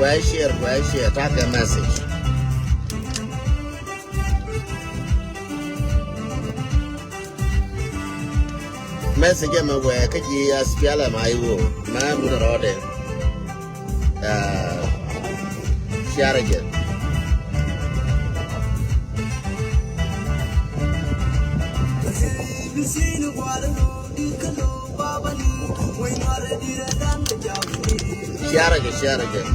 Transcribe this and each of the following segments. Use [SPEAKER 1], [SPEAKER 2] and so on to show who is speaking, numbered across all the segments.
[SPEAKER 1] share, tag a message. Message em where kaji aspiala my wo, man with a rod. Share again. Share again.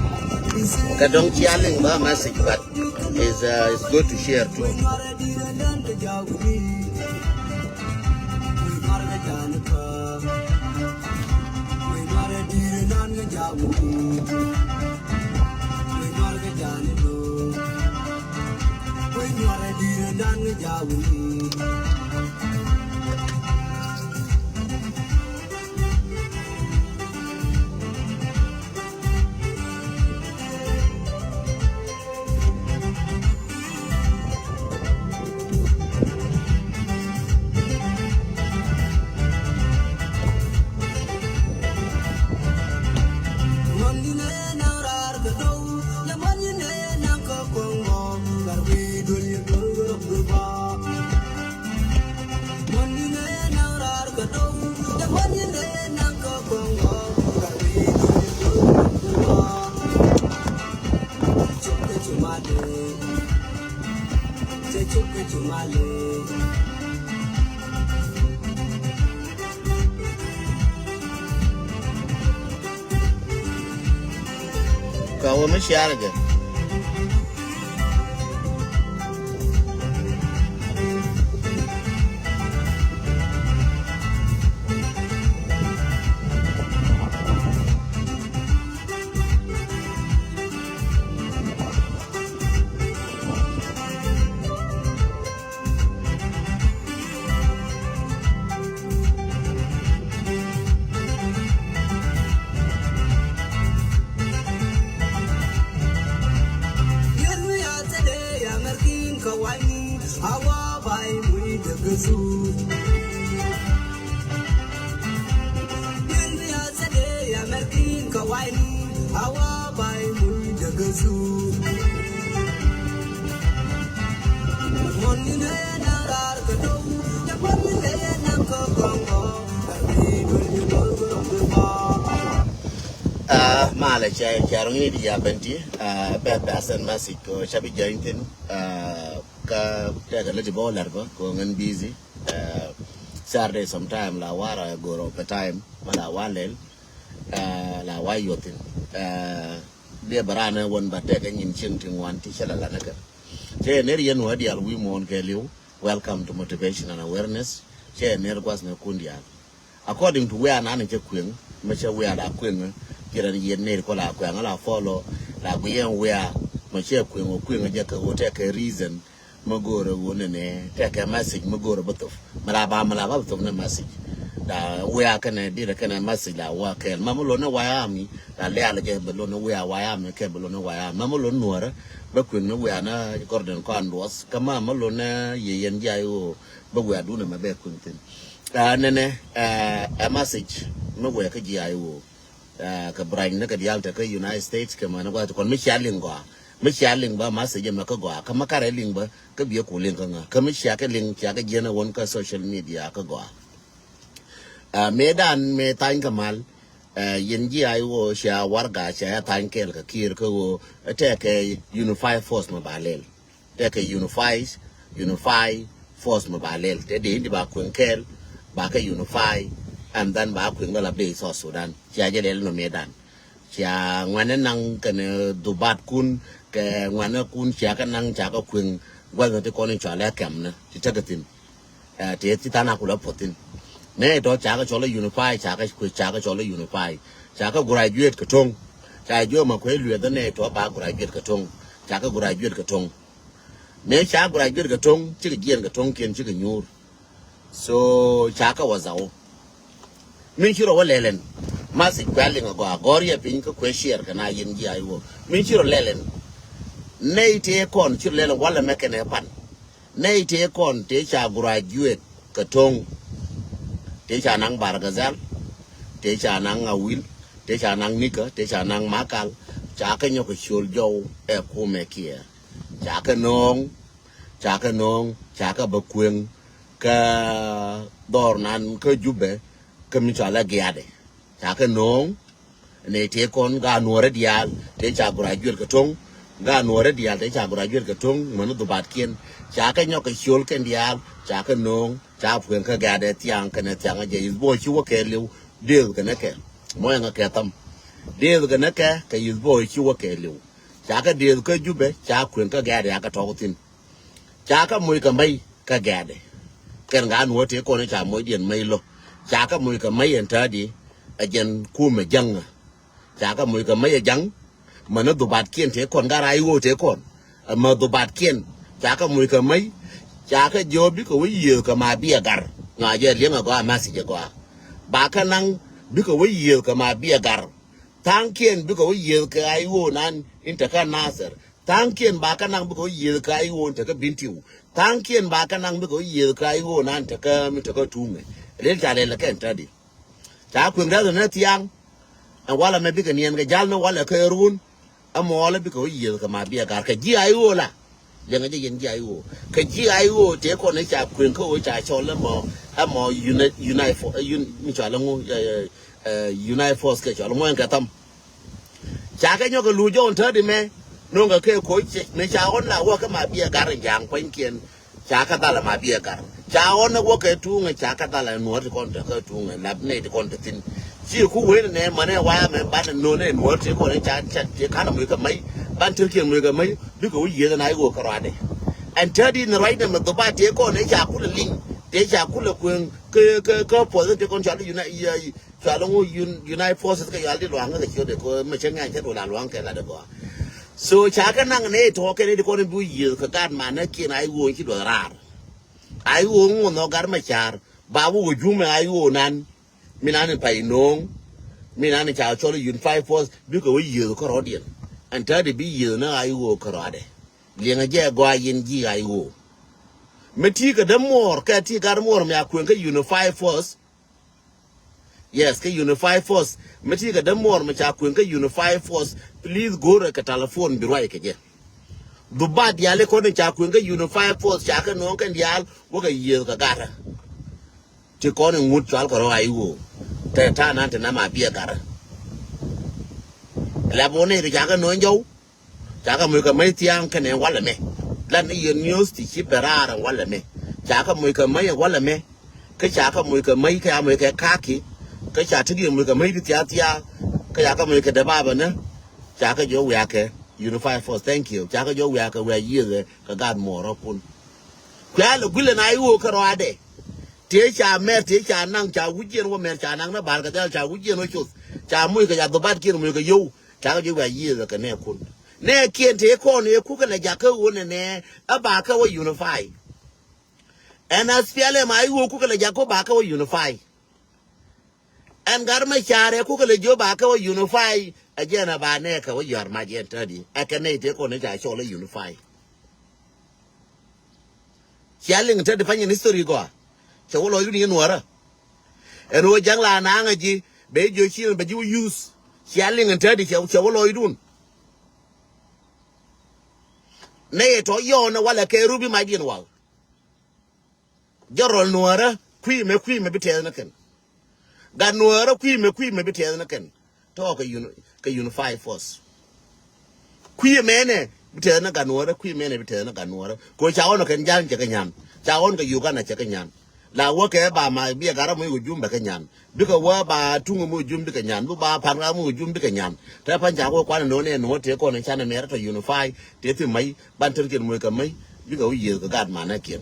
[SPEAKER 1] Kadong chialing ba message, but it's good to share too. Kau mau share again. Malaysia jarang ini dia benti bebasan masih ko cabi jointin ka ada lagi bolar ko ngan busy Saturday sometime la wara goro per time mala walel la wayotin dia barana won batte kan yin chin tin wan ti chala la naga je ner yen wadi al wi mon ke liu welcome to motivation and awareness je ner kwas na kundia according to where na ne ke kwen me che where la kwen kiran yen ner ko la kwen la follow la yen where me che kwen o kwen je ka o te ke reason magoro wona ne te ke message magoro botof mala ba botof na message da where kana dire kana message la wa ke mamulo na wayami la le ala je belo na where wayami ke belo na wayami mamulo nuara ba kwen na where na gordon ko andos kama mamulo na yen jayo ba where du na mabe kwen tin nene a message no where ka jayo ka brain na ka dialta ka United States ka mana ko kon mi chaling ba message ma ka go ka makare ling ba ka biye ko ling ka mi sha ka ling cha ka jena won ka social media ka go medan me tan kamal yen ji ayo sha warga sha tan kel ka kir ka wo te ke unify force ma balel te ke unify force ma balel te de ndi ba kun kel ba ka unify and then ba kun la be so Sudan sha je le no medan sha ngwane nang ka ne dubat kun ke ngwane kun sha ka nang cha ka kun gwa te ko ni cha le kam na ti ta tin te ti ta na ku la potin ne do cha ka chola unify cha ka chola unify cha ka graduate ka tong cha jo ma ko lue da ne to ba graduate ka tong cha ka graduate ka tong ne cha graduate ka tong chi ka gien ka tong ken chi ka nyur so cha ka wazao min chiro lelen masi kwaling go agoria pin ka kweshier kana yin ji ayo min chiro lelen ne te kon chiro lelen wala mekene pan ne te kon te cha graduate ka tong te cha nang bargazal te cha nang awil te cha nang nika te cha nang makal cha cái nhóc cái chuột dâu em cô mẹ kia cha cái nong cha cái bậc quyền cái đòn nan cái jube cái mình cho là ghé đấy cha cái nong này thế con gà nuôi dial thế cha graduate cái trống gà nuôi dial thế cha graduate cái trống mà nó tụ bát kiên cha cái nhóc cái chuột cái dial cha cái nong cha quyền cái ghé đấy tiang cái này tiang cái gì bôi chúa cái liu điều cái này cái mỗi người cái tâm điều cái này cái bôi chúa cái liu cha cái điều cái jube cha quyền cái ghé đấy cái thâu tin cha cái mùi cái mây cái ghé đấy cái gà nuôi thế con này cha mùi điện mây lo cha cái mùi cái mây anh ta đi ở trên khu mà dân chả có mùi cái mấy trắng mà nó tụ bát kiên thế còn gara yêu thế còn mà tụ bát kiên chả có mùi cái mấy chả có vô biết cái gì cái mà bia gar ngài giờ liếng ở mà xí qua bà cái năng biết cái gì cái mà bia gar thang kiên biết cái gì cái yêu nan in ta cái nasser thang kiên bà cái năng biết cái gì cái yêu ta cái bintiu thang kiên bà cái năng biết cái gì cái yêu nan ta cái tung này đến chả đây là cái anh đi chả quyền đó rồi nó tiang and wala me bika nian ga jalno wala ka run amo wala bika yel ka ma biya gar ka ji ayo la yenga je yen ji ayo ka ji ayo te ko ne cha kwen ko cha chola mo amo unite for mi cha la ngo unite force ke cha mo en ka tam cha ka nyo ka lu jo on thadi me no ga ke ko ne cha on la wa ka ma biya gar yang kwen kien cha ka ta la ma biya gar cha on na wa ka tu nga cha ka ta la no ti kon ta ka tu nga lab ne ti kon ta tin chỉ khu với này mà này qua mà bán nô này nuốt chỉ còn chả chỉ khá là mấy cái mấy bán thực hiện mấy cái mấy biết cái gì là này của cái này anh chơi đi nó right mà tụi ba chỉ còn này chả cũng là linh để chả cũng là quyền cái phổ thì con chọn là unite chọn là unite forces cái gì đi loạn cái chuyện để có mà chẳng ngay thế đồ là loạn cái là được rồi so chả cái năng này thôi cái này con bùi gì cái mà nó kia này uống cái đồ ra ai uống nó gar mà chả bảo uống chung mà ai uống nan minani pai nong minani cha cholo unify force biko we yield ko rodien anta de bi yield na ai wo ko rode lienga je gwa yin ji ai wo meti ka da mor ka ti gar mor me akwen ka unify force yes ka unify force meti ka da mor me cha akwen ka unify force please go ka telephone bi roi ke je du bad yale ko ne cha akwen ka unify force cha ka non kan yal wo ka yield ka gara ti ko ne ngut chal ko ai wo te ta nan te na ma bia gar la bone ri jaga no njau jaga mu ka mai tiang ka ne wala me lan i news ti chi perara wala me jaga mu ka mai wala me ka jaga mu ka mai ka mu ka kaki ka cha ti mu ka mai ti tia ka jaga mu ka da ba na jaga jo ya ke unify force thank you jaga jo ya ka we yi ka ga mo ro kun kwa lo gule na yu ka ro ade thế cha mẹ thế cha năng cha quý viên của mẹ cha năng nó bàn cái cha quý viên nó chụp cha mũi cái nhà tổ bát kia mũi cái dâu cha cái dâu vậy gì rồi cái này con nè kiên thế con này khu cái này nhà cơ uốn này ở bà cơ với unify anh as fiale mai khu cái này nhà cơ bà cơ với unify anh gar mai cha này khu cái này dâu bà cơ với unify ở trên là bà này cơ với yar mai trên thế đi ở cái này thế con này cha cho là unify cha linh thế đi phải nhìn history qua cháu lo cái nuôi em nuôi chẳng là nàng cái gì bây giờ chỉ là bây giờ use chỉ liên ngân thế thì cháu lo luôn này cho yo nó wala cái ruby mai điên vào giờ rồi nuôi quy me bị thế nó cần gan nuôi quy me bị thế nó cần to cái unify force quy me này bị thế nó gan nuôi quy me này bị thế nó gan nuôi coi cháu nó cần giang chỉ cái nhàn cháu nó cái yoga này chỉ cái nhàn la wo ke ba ma bi gara mo ujum be kanyan bi ko wa ba tungu mo ujum bi kanyan bu ba pan ga mo ujum bi kanyan ta pan ja ko kwan no ne no te ko ne chana me to unify te ti mai ban ter ken mo ka mai bi ko yi ka gad ma na ken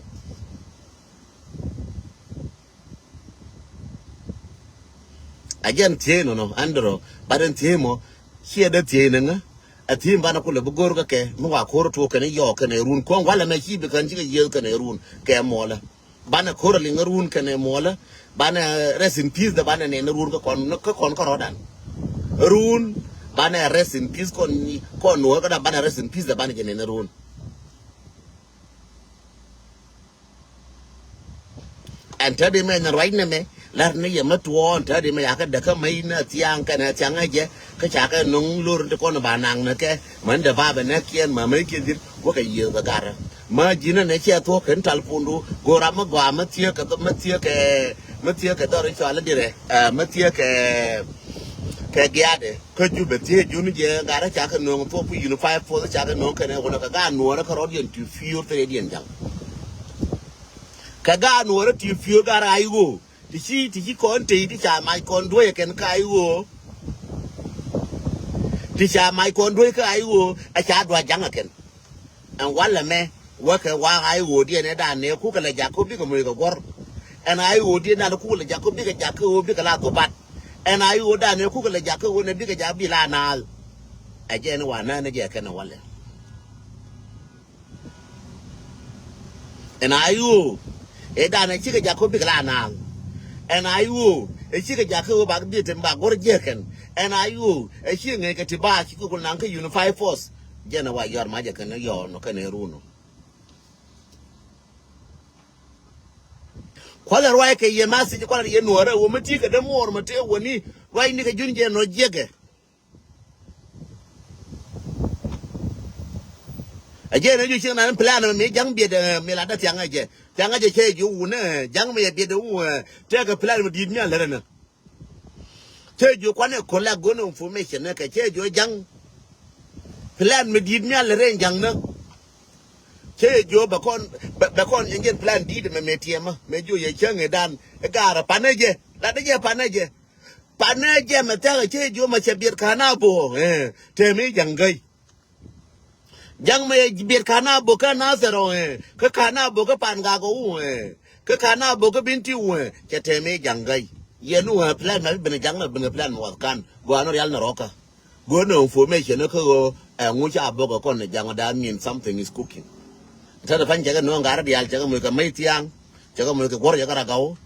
[SPEAKER 1] again te no andro baden te mo hier de te ne a tim bana ko le bu gor ka ke mo wa ko to ke ne yo ke ne run ko wala na chi bi kan ji ye ke ne run ke mo la bana korali ngarun kane mola bana rest in peace da bana ne run ka rodan run bana rest in peace kon no ka da bana rest in peace da bana ne run and tell him and right name let me a matuan tell him I can the main tiang can a tianga kachaka nung lure the corner banang nake manda baba nekian mamaki did work a year the gara Majina nature talk and talpundu go ramagua matiaka the matiaka doricho dire matiaka Kagade, could you bet here, Junior, got a jacket no for unified for the jacket no can one of a gun, nor a Carodian to fuel the Indian young. Kagan were to fuel got I go. The she contain the child my conduit and Kaiwo. The child my conduit Kaiwo, a child was young again. And while a man work a while I would and a near cook like Jacobi work. And I would not cool a Jacobi Jacob big a lot of bat. And I would done a cook like Jacob when a big Jabilana. Again, one and a jack and a wallet. And I you. E done a chicken Jacobi lana. And I you. A chicken Jacob back bit and back or jerkin. And I you. A chicken a tiba, chicken uncle unify force. Jenna, your magic and your no can runo. Qual right a ye massage quality Nuär, woman take the more material when he right nigga junior no jigger. Again, education and plan of me, young beard, Milada Tianga, Tianga, you, young me a bit, take a plan with me, Lerner. Tell you one collect good information, I tell you, young plan with me, Leren, young. Che jo bakon ingen plan di me metiema me jo ye chenge dan e gara panaje la de panaje meta che jo ma che bir kana bo te mi jangai jang me bir kana bo kana zero ka kana bo ka pan ga go ka kana bo ka binti che te mi jangai ye nu plan na bin jang na bin plan wa kan go anor yal na roka go no information ko ngu cha bo ko kon jang da mean something is cooking. Sada fan jaga no ngara dial jaga mulka maitiang jaga mulka gor jaga ragao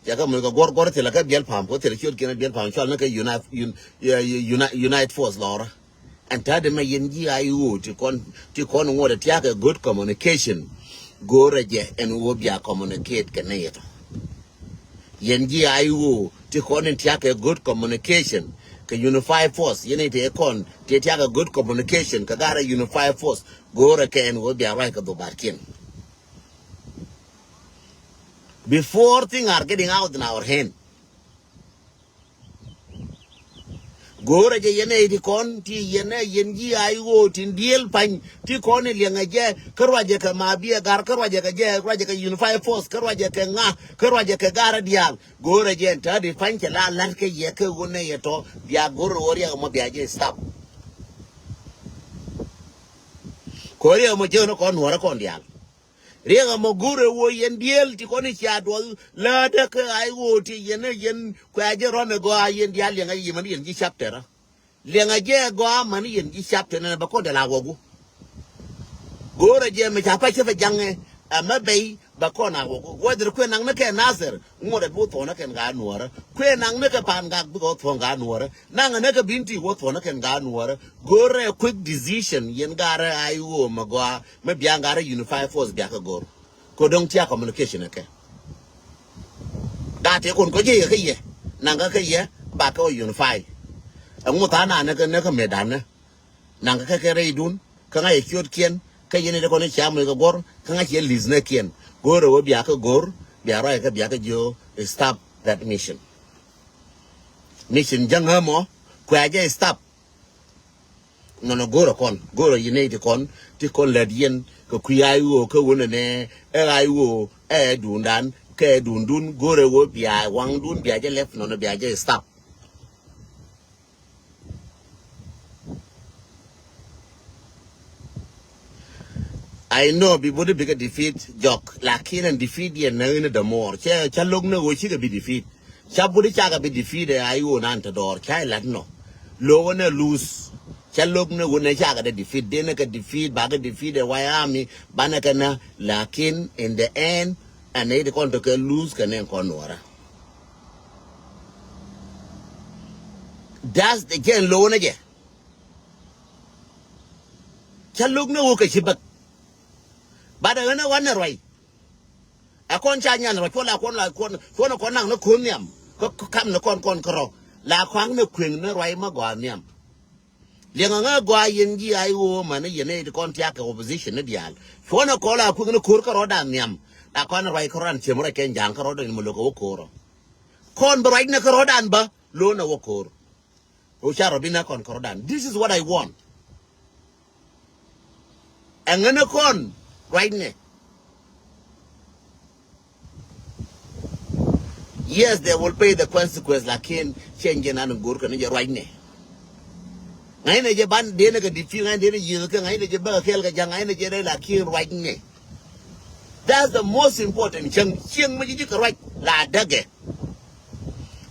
[SPEAKER 1] jaga mulka gor tela ka biel pam ko tela chot kena biel pam chal na ka unite force lora and tada ma yenji ayu ti kon ngore tiaka good communication gore je and wo bia communicate kana yeto yenji ayu ti kon tiaka good communication ka unify force yene te kon te tiaka good communication ka gara unify force gore ke and wo bia right ka do barkin before things are getting out in our hand. Gore je yene ti kon ti yene yenji ayu tin deal pan ti kon lianga je karwaje ka mabia gar karwaje ka je karwaje ka unify force karwaje ka nga karwaje ka gara dial gore je ta di pan ke la lar ke ye ke wona yeto dia gore ori mo bia je stop kore mo je no kon wora kon dial riga mo gore wo yen diel ti kon cha do la de ka ayu ti yene yen kwa je ron go yen dial lianga yimani yen ji chapter lenga je go mani yen ji chapter na ba ko de la wogu gore je me cha pa che fa jange amabe ba ko na wogu wodre ko nang na ke naser ngore bu to na ken ga Nuär ko nang na ke pan ga bu to ga Nuär nang na ke binti wo to na ken ga Nuär gore quick decision yen gare ayu magwa me biangare unify force bia ka gore ko dong tia communication ke da te kon ko je ke ye nang ga ke ye ba ko unify ngu ta na ne ka medan na nang ka ke re dun ka nga ye kyot kien ka yene de ko ne cha mo ka gor ka nga che liz na kien gore wo bia ka gor bia ra ka bia ka jo stop that mission janga mo ko aje stop no gore kon gore yene de kon ti kon le yen ko kuyayu ko wona ne e ayu e dundan ke dundun gore wo bia wang dun bia je left no bia je stop. I know people the bigger defeat jock lakin and defeat ye na in the more cha log no wo chi be defeat cha budi cha be defeat ayu na anta dor cha lat no lo na lose cha log no wo na cha ga defeat de na ka defeat ba ga defeat the Wyoming bana kana lakin in the end and they kon to ke lose kana kon wara that's the gen lo na je cha log no wo ka chi ba da na wana roi a con chanyan ra chola con la con nang no kunyam ko kam no con kro la kwang no kwing no roi ma gwa nyam lenga nga gwa yin gi ai wo man ye ne con tia ka opposition ne dial chono ko la ku no kur ka roda nyam la con roi kran chemura ken jang ka roda ni mo ko ko con roi na ka rodan ba lo na wo ko o cha robina con ka rodan. This is what I want. And then con right now. Yes, they will pay the consequence like in changing and go can right now. I know you ban dinner defeat and then you can I know you better kill the young I know you like here right now. That's the most important. Ching Majik right la dagge.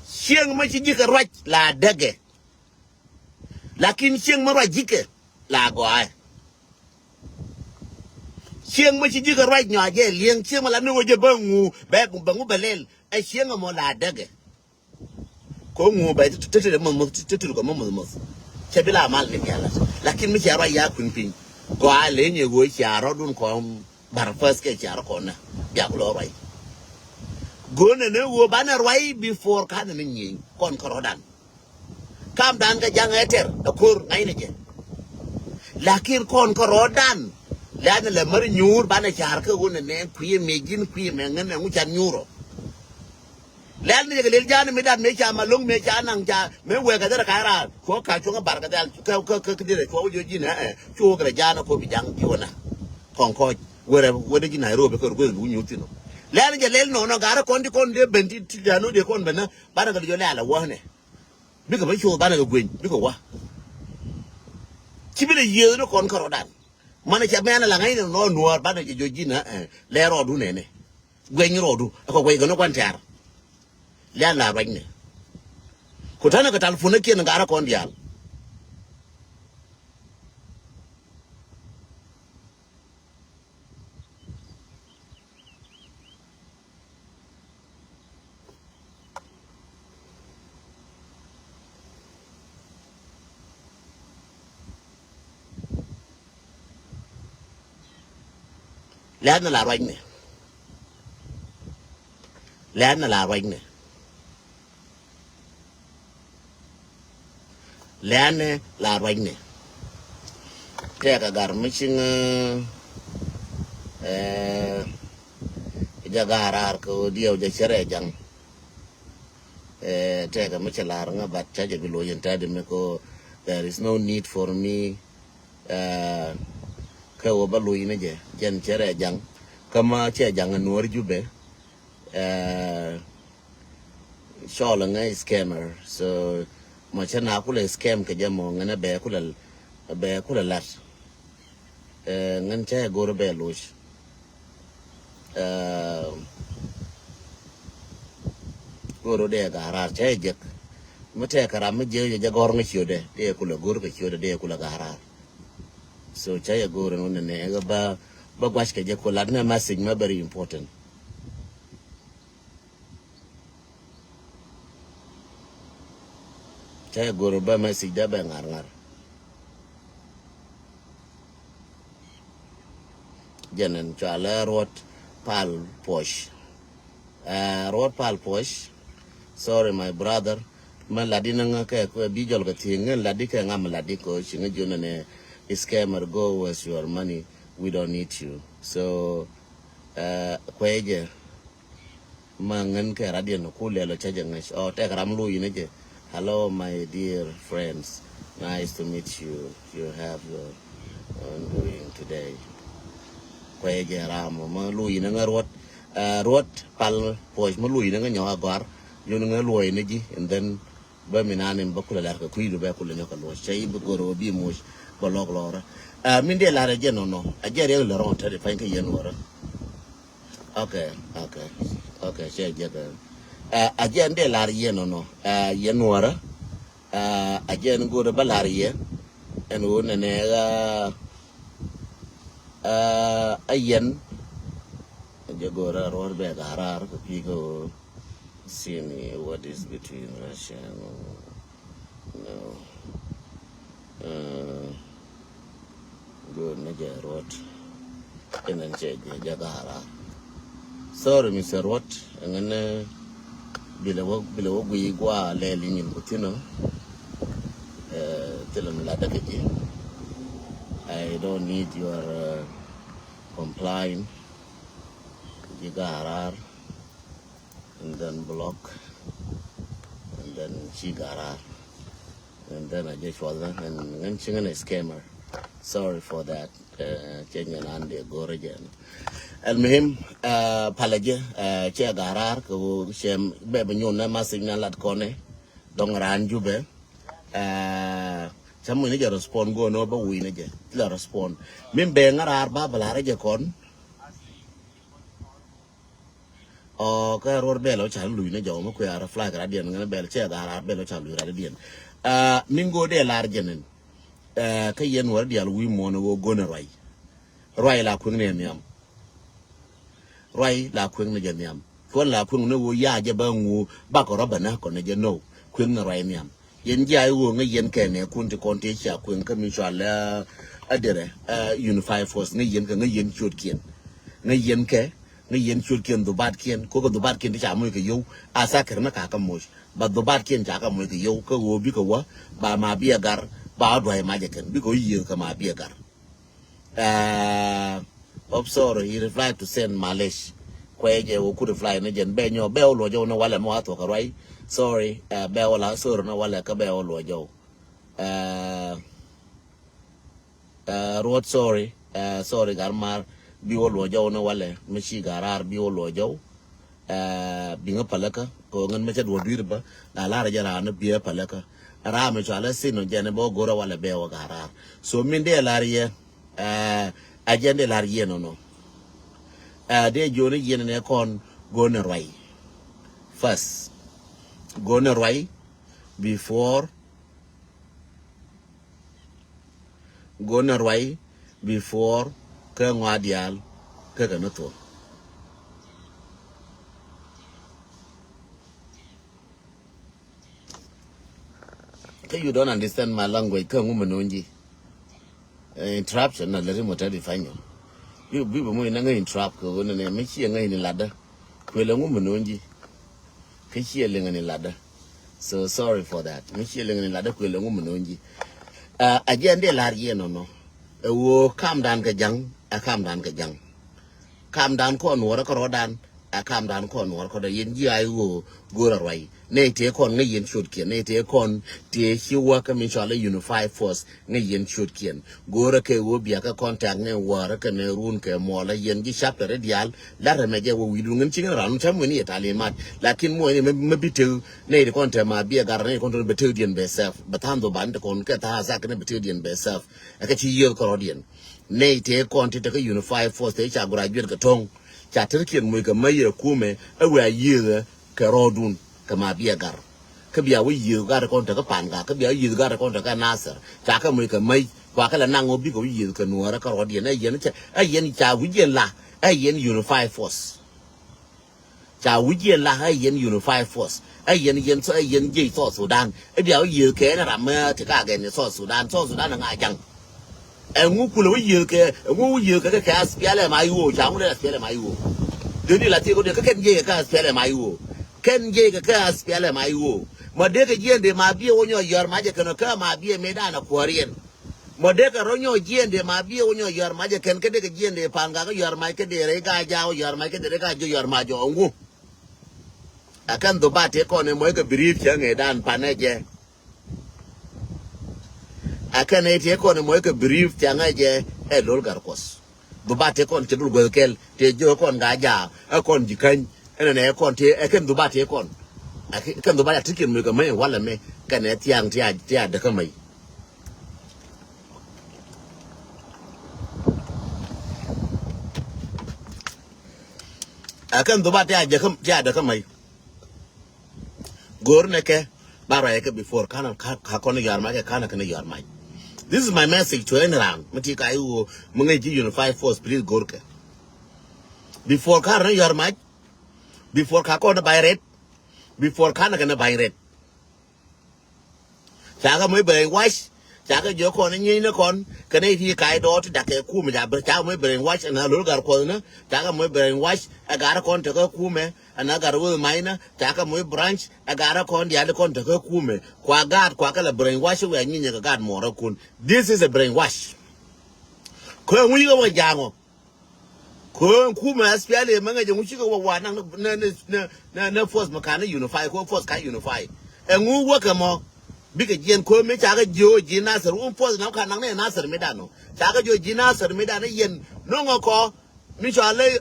[SPEAKER 1] Ching Majik right la dagge. Lakin Ching Marajike la goai. Ching Majik right now again, Liang Chimala no Jabangu, back Bangu Balel, a Ching Mola dagge. Kongu by the Mamos. Chabila mal ni galas lakini mchara ya kunpin go ale nye go charo dun ko bar first ke charo kona ya lo rai go ne wo bana rai before kan ne nyi kon korodan kam dan ga jang eter da kur ngai ne je lakini kon korodan la ne le mar nyur bana char ka go ne kuye mejin kuye mengen ne nguchan nyuro Lan ni gelil jana me dan me cha malung me cha nang cha me we ka dara kara ko ka chunga bar ka dal ka dire ko jo jina chu ka jana ko bi jang jona kon ko were ji Nairobi ko ko bu nyutino lan gelil no gara kon de benti ti jano de kon bana bana ga jo la wa ne bi ka ba chu bana ga gwen bi ko wa ti bi le ye no kon ko dan mana cha me na la ngai no nuar bana jo jina le ro du ne gwen ro du ko gwen no kwan tar Lian la right ne. Kutana ka telefone ke ngara kon dial. Lian la right ne. Lian la right ne. Lian la right ne. Te ka gar michin jagarar ko dio je chere jang te ka michelar nga bat cha je bilo yenta de me ko there is no need for me ka wo balu ine je jen chere jang kama che jang nuor jube shola nga scammer so ma chana kula scam ke jamo ngana be kula lat ngan cha goro be lush goro de garar cha je mate kara me je gor ngi chode de kula goro ke chode de kula garar so cha ya goro no ne ga ba gwash ke je kula na message ma very important cha ya goro ba message da ba ngar janan chala rot pal posh rot pal posh sorry my brother man ladina nga ka bijol ka tinga ladi ka ngam ladi ko chinga jona ne scammer go with your money we don't need you so kweje mangan ka radio no kule lo chaje ngash o te ram lu yine je hello my dear friends nice to meet you you have your own doing today kweje ram ma lu yine nga rot pal posh ma lu yine nga nyawa gar yunu nga lu yine ji and then ba minane mbakula la ka kuido ba kula nyoka lo chay bu goro bi mo bolog lora min de la reje no ajere le ron tade fa nke yen wora okay chay je ka ajere de la reje no yen wora ajere go de balarie en wona ne ayen je go ra ror be garar ko pi go see me what is between Russia and no good na road and then che jagara sorry Mr. Watt ngane bila gui gwa le lingin kutino tilam la dakaji. I don't need your complying. Jigarar and then block and then Chigarar and then I just was and chingin a scammer. Sorry for that. Changing on the go again. Almuhim palaje che garar ko shem bebe nyona masigna lat kone dong ran jube chamu ni ja respond go no ba wi ne je la respond min be ngarar ba balare je kon o ka ror be lo cha lu ne jo ma ko ara fly ka dien ngana be che garar be lo cha lu ra dien min go de lar jenen ka yen war dial wi mo no go na rai la kun ne miam rai la kun ne je miam kon la kun ne wo ya je ba ngu ba ko roba na ko ne je no kun na rai miam yen ja wo nge yen ke ne kun te kon te cha kun ka mi sha la adere unify force nge yen ka nge yen chot kien nge yen ke nge yen chot kien do bat kien ko do bat kien te cha mo ke yo asa ker na ka mo ba do bat kien cha ka mo ke yo ko wo bi ko wa ba ma bi agar ba do ma je ken bi ko yi ka ma bi agar sorry, he replied to send Malish. Kwaje wo could fly na jen be nyo be lo jo no wala mo ato ka right. Sorry, be wala sur no wala ka be lo jo. Road sorry, sorry garmar bi lo jo no wala mishi garar bi lo jo. Binga palaka ko ngan me chadwo dirba la la jara na bi palaka. Ara me chala sino jen bo gora wala be wa garar. So min de lariye agenda lariye no. De joni yen ne kon go na right first go na right before go na right before ka ngadial ka na to you don't understand my language ka ngumunonji interruption na le remote defanyo you people mo ina ngai trap ko ne me chi ngai ni lada ko le ngum no nji ke chi le ngai ni lada so sorry for that me chi le ngai ni lada ko le ngum no nji agende lar ye no wo calm down ka jang calm down ka jang calm down ko no ra ko rodan calm down ko no ko da yen ji ai wo go ra rai ne te kon ngai yen shoot kien ne te kon te hiwa ka min shala unify force ngai yen shoot kien go ra ke wo bia ka contact ne wa ra ka ne run ke mo la yen ji chapter dial la ra me je wo wi du ngin chin ra no cham ni etali mat lakin mo ne me bitu ne de contact ma bia gar ne kon be tu dien be self batando ban de kon ka ta za ka ne be tu dien be self ka chi yo ko rodien ne te kon te ka unify force te cha graduate ka tong cha terkien mo ka mai kume awa yira ka rodun ka ma bia gar ka bia wi yiru gar kon ta ka pan ka bia yiru gar kon ta ka nasar cha ka mo ka mai kwa ka la nango bi ko yiru ka nuara ka rodien ai yen cha wi yen la ai yen unify force cha wi yen la ai yen unify force ai yen so ai yen ji so Sudan ai bia yiru ke na ram ta ka ga ne so Sudan nga jang ngu kula yiru ke ngu yiru ka spiale mai wo cha ngu le spiale mai wo deni la ti ko de ka ken je ka spiale mai wo ken je ka spiale mai wo mo de ka jende ma bi wonyo yor ma je kan ka ma bi me da na korien mo de ka ronyo jende ma bi wonyo yor ma je ken ke de ka jende panga ka yor ma ke de re ga ja yor ma ke de ka jo yor ma jo ngu akan do ba te ko ne mo ka brief ya nge dan paneje akan e te ko ne mo ka brief ya nge e lol gar kos do ba te kon te dul go kel te jo kon ga ja kon jikan ene ne kon te e ken do ba te kon kan do ba ya tikin mo ka mai wala me kan e tiang tia da ka mai akan do ba tia da ka mai gor ne ke bara ya ke before kana ka kon yar ma ke kana kana yar ma. This is my message to anyone. Mati ka yu mungai unify force please gorka. Before ka ran yar mai before ka ko na bayret before kana kana bayret. Chaka mo bay wash cha cái gió con như nó con cái này thì cái đó thì đặt cái khu mình đã cha mới brainwash anh lối gar con nữa cha cái mới brainwash agar con cho cái khu mình anh agar với máy nữa cha cái mới branch agar con dia để con cho cái khu mình qua gạt qua cái là brainwash với anh như cái gạt mỏ con this is a brainwash ko ngi ga wa jango ko khu mình spiale mà ngay trong cái wa na force mà cái nó unify ko force cái unify anh ngu wa cái mà bika jen ko me chaga jo jina sar pos na ka nang ne na sar medano chaga jo jina sar medano yen no ngoko mi chale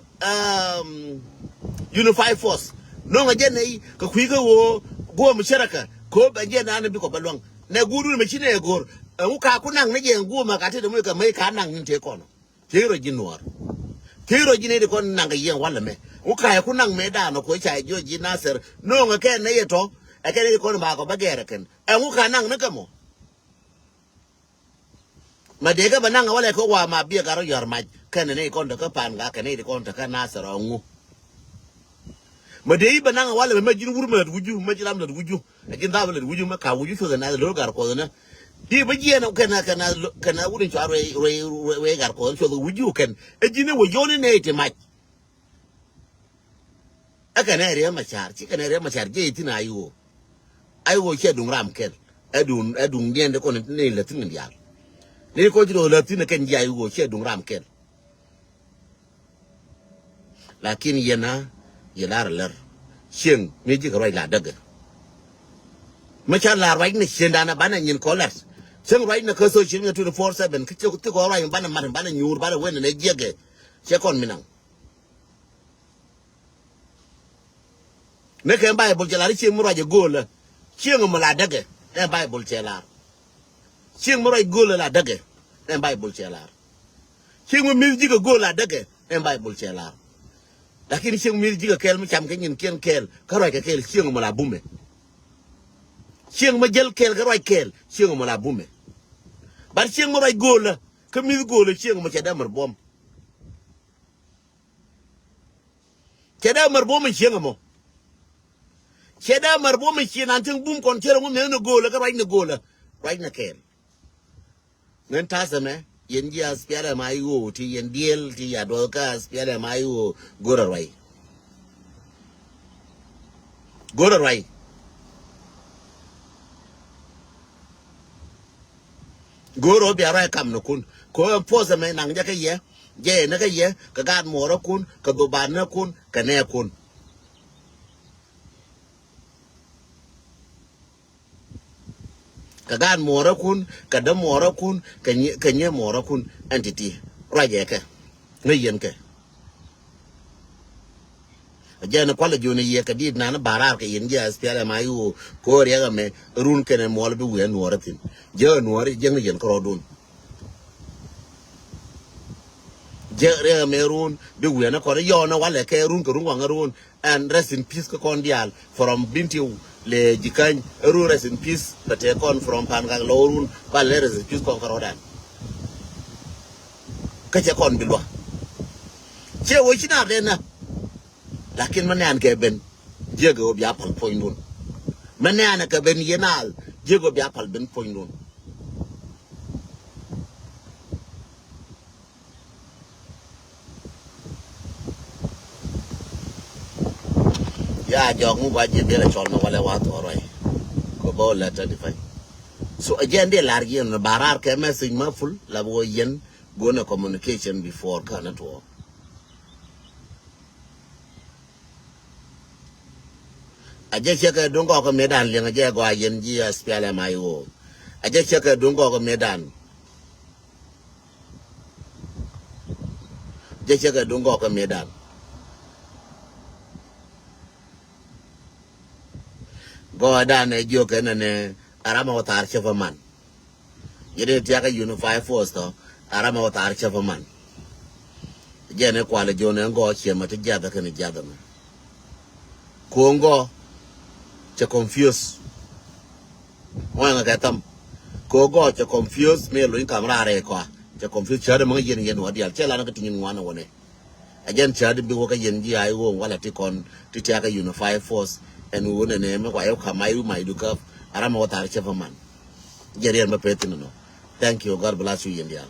[SPEAKER 1] unify force no nga jen nei ka kwiga wo go mi sharaka ko ba jen na bi ko balwang ne guru me chine gor u ka ku nang ne jen go ma ka te mo ka me ka nang ni te kono tiro jinwar tiro jine de kon nang yen wala me u ka ku nang medano ko cha jo jina sar no nga ke ne yeto akere ko ba ko bagere ken engu kanang na kamo madega banang wala ko wa ma bi garo yor ma ken ne ko ndaka pan ga ken ne ko ndaka nasara ngu madei banang wala ma jin wurma wuju ma jilam da wuju akin da wala wuju ma ka wuju so na lo gar ko na di ba jena kana wurin charo we gar ko so wuju ken ejine wo yone ne te ma aka na re ma char ci kana re ma char je tina ayo ai wo che dung ram kel edung dien de ko ne le tin ndial ne ko jiro le tin ken jai wo che dung ram kel lakin yena yelar ler sing me ji ko la daga ma cha la right ne senda na bana nyin ko lat sing right na ko so shin 24/7 ke ko right bana nyur bana wen ne jege che kon minang ne ken bai bol jala ri che mu ra je gol chieng mo la dage en bible chelar chieng mo ray gol la dage en bible chelar chieng mo mi jiga gol la dage en bible chelar lakini chieng mi jiga kel mi cham ke nyin ken kel ka ray ke kel chieng mo la bume chieng mo jel kel ka ray kel chieng mo la bume bar chieng mo ray gol ka mi gol chieng mo cheda mar bom cheda mar bom chieng mo cheda marbo me chi nan ting bum kon chero ngum ne gola ka right na ken nen tasame yen ji aspiara mai wo ti yen diel ti ya do ka aspiara mai wo gora rai goro bi ara kam no kun ko pose me nang ja ka ye je na ka ye ka gan mo ro kun ka do ban na kun ka ne kun kagan mora kun kada mora kun kanye mora kun entity raje ke ngayen ke ajana kwala joni ye kadid na barar ke yen ja spiala mayu ko riga me run kene mol bi wen woratin je nori je ngayen krodun je riga me run bi wen ko yo na wala ke run ko run run and rest in peace ko kondial from bintiu le jikany ru rest in peace but kon from pangang lorun ba le rest in peace kon karodan ka che kon bilwa che wo china dena lakin manan ke ben jego bi apal poinun manan ka ben yenal jego bi apal ben poinun ya jong ba je de la chol no wala wa to roi ko bo la ta difai so again de largi no barar ke message ma full la bo yen go na communication before kana to aje cheka dongo ko medan le ngaje go yen ji aspiala mayo aje cheka dongo ko medan je cheka dongo ko medan go dan e jo kana ne arama watar chefaman yede tiaka unify force to arama watar chefaman je ne kwale jone ngo chema te jada kana jada ma kongo che confuse wanga katam kogo che confuse me lo in camera re kwa che confuse chade mo yen wadial chela na katin wana wone again chade bi wo ka yen ji ai wo wala ti kon ti tiaka unify force en wona ne me kwa yo kamai mai duka arama watar chefaman jerian ma petin no Thank you. God bless you, India.